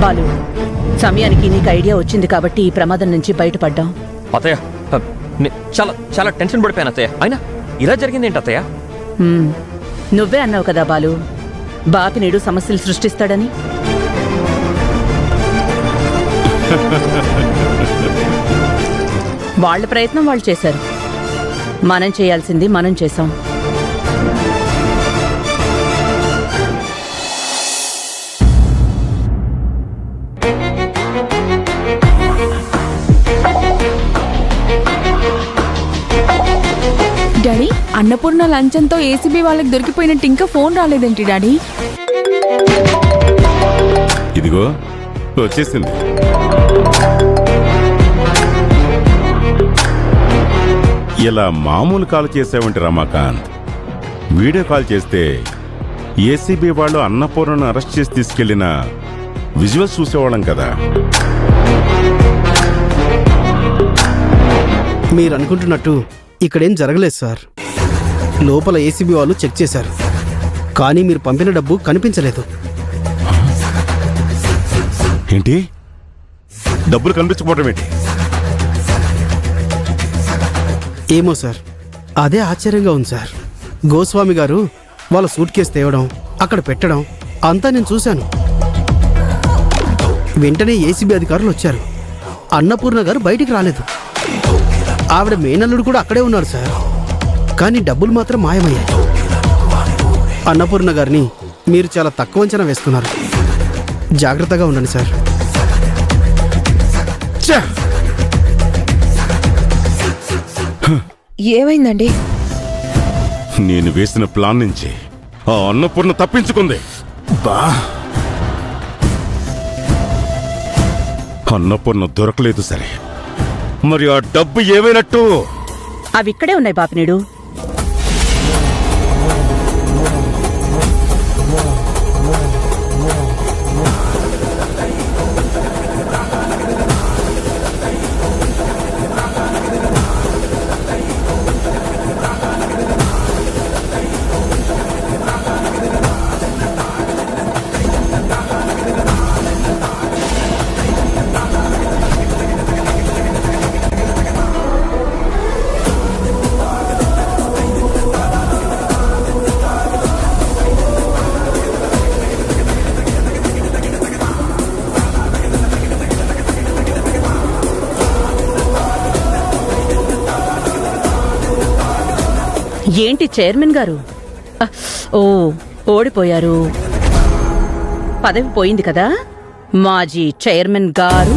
బాలు, సమయానికి నీకు ఐడియా వచ్చింది కాబట్టి ఈ ప్రమాదం నుంచి బయటపడ్డాం. అత్తయ్య, చాలా చాలా టెన్షన్ పడిపోయాను అత్తయ్య. అయినా ఇలా జరిగింది ఏంటి అత్తయ్య? నువ్వే అన్నావు కదా బాలు, బాపినీడు సమస్యలు సృష్టిస్తాడని. వాళ్ళ ప్రయత్నం వాళ్ళు చేశారు, మనం చేయాల్సింది మనం చేశాం. డాడీ, అన్నపూర్ణ లంచంతో ఏసీబీ వాళ్ళకి దొరికిపోయినట్టు ఇంకా ఫోన్ రాలేదేంటి డాడీ? ఇదిగో వచ్చేసింది. ఇలా మామూలు కాల్ చేసావంటి రమాకాంత్, వీడియో కాల్ చేస్తే ఏసీబీ వాళ్ళు అన్నపూర్ణను అరెస్ట్ చేసి తీసుకెళ్లిన విజువల్స్ చూసేవాళ్ళం కదా. మీరు అనుకుంటున్నట్టు ఇక్కడేం జరగలేదు సార్. లోపల ఏసీబీ వాళ్ళు చెక్ చేశారు, కానీ మీరు పంపిన డబ్బు కనిపించలేదు. ఏంటి? డబ్బులు కనిపించకపోవడం ఏంటి? ఏమో సార్, అదే ఆశ్చర్యంగా ఉంది సార్. గోస్వామి గారు వాళ్ళ సూట్ కేసు తేవడం, అక్కడ పెట్టడం అంతా నేను చూశాను. వెంటనే ఏసీబీ అధికారులు వచ్చారు. అన్నపూర్ణ గారు బయటికి రాలేదు. ఆవిడ మేనల్లుడు కూడా అక్కడే ఉన్నారు సార్. కానీ డబ్బులు మాత్రం మాయమయ్యాయి. అన్నపూర్ణ గారిని మీరు చాలా తక్కువ అంచనా వేస్తున్నారు. జాగ్రత్తగా ఉండండి సార్. ఏమైందండి? నేను వేసిన ప్లాన్ నుంచి ఆ అన్నపూర్ణ తప్పించుకుంది. అన్నపూర్ణ దొరకలేదు సరే, మరి ఆ డబ్బు ఏమైనట్టు? అవి ఇక్కడే ఉన్నాయి బాపినీడు. ఏంటి చైర్మన్ గారు? ఓ, ఓడిపోయారు. పదవి పోయింది కదా మాజీ చైర్మన్ గారు.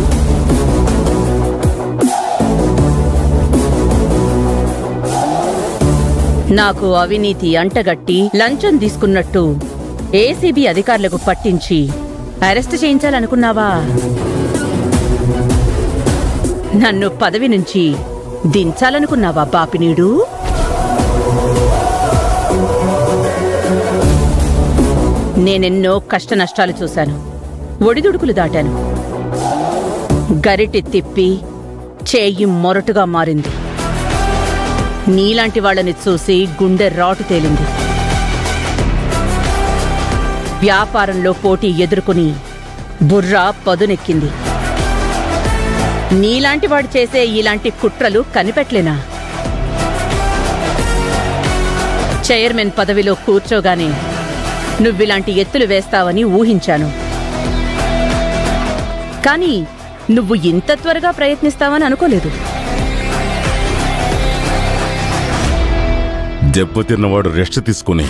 నాకు అవినీతి అంటగట్టి లంచం తీసుకున్నట్టు ఏసీబీ అధికారులకు పట్టించి అరెస్ట్ చేయించాలనుకున్నావా? నన్ను పదవి నుంచి దించాలనుకున్నావా బాపినీడు? నేనెన్నో కష్ట నష్టాలు చూశాను, ఒడిదుడుకులు దాటాను. గరిటె తిప్పి చేయి మొరటుగా మారింది. నీలాంటి వాళ్ళని చూసి గుండె రాటు తేలింది. వ్యాపారంలో పోటీ ఎదుర్కొని బుర్రా పదునెక్కింది. నీలాంటి వాడు చేసే ఇలాంటి కుట్రలు కనిపెట్టలేనా? చైర్మన్ పదవిలో కూర్చోగానే నువ్విలాంటి ఎత్తులు వేస్తావని ఊహించాను. కానీ నువ్వు ఇంత త్వరగా ప్రయత్నిస్తావని అనుకోలేదు. దెబ్బతిన్నవాడు రెస్ట్ తీసుకుని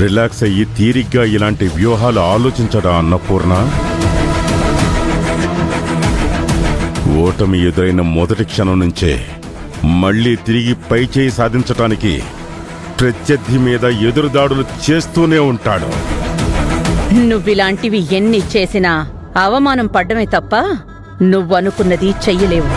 రిలాక్స్ అయ్యి తీరిగ్గా ఇలాంటి వ్యూహాలు ఆలోచించడా అన్నపూర్ణ? ఓటమి ఎదురైన మొదటి క్షణం నుంచే మళ్లీ తిరిగి పై చేయి సాధించటానికి ప్రత్యర్థి మీద ఎదురుదాడులు చేస్తూనే ఉంటాడు. నువ్విలాంటివి ఎన్ని చేసినా అవమానం పడ్డమే తప్ప నువ్వనుకున్నది చెయ్యలేవు.